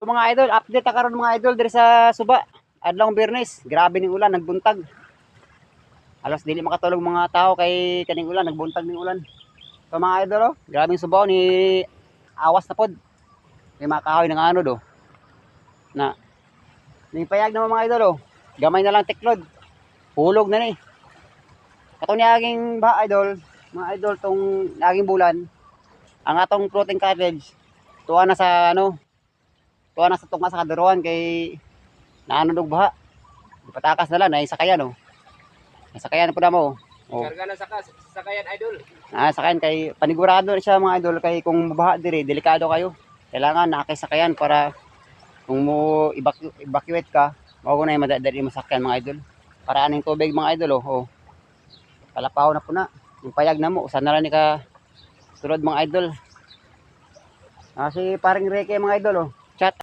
So, mga idol, update ta karon mga idol diri sa Suba. Adlong Biyernes, grabe ning ulan, nagbuntag. Alas dili makatulog mga tao kay kaning ulan, nagbuntag ning ulan. So mga idol, oh, grabe yung Suba ni awas na pod. May mga kahoy ng ano do. Na ning payag naman mga idol, oh. Gamay na lang tiklod. Hulog na ni. Kato ni aging ba idol, mga idol tong aging bulan. Ang atong floating cottage tuwa na sa ano, tuwa na sa tunga sa kaduruan kay naano dog baha. Patakas na lang na sakayan oh. Sakayan po na mo. Oh. Karga na sakayan idol. Sakayan kay panigurado na siya mga idol kay kung mabaha diri delikado kayo. Kailangan nakay sakayan para kung mo evacuate ka, mao na yung madadali masakyan mga idol. Para aning tubig mga idol oh. Palapaw na po na. Yung payag na mo, usan na lang ni ka sulod mga idol. Si paring Reke mga idol oh. Chat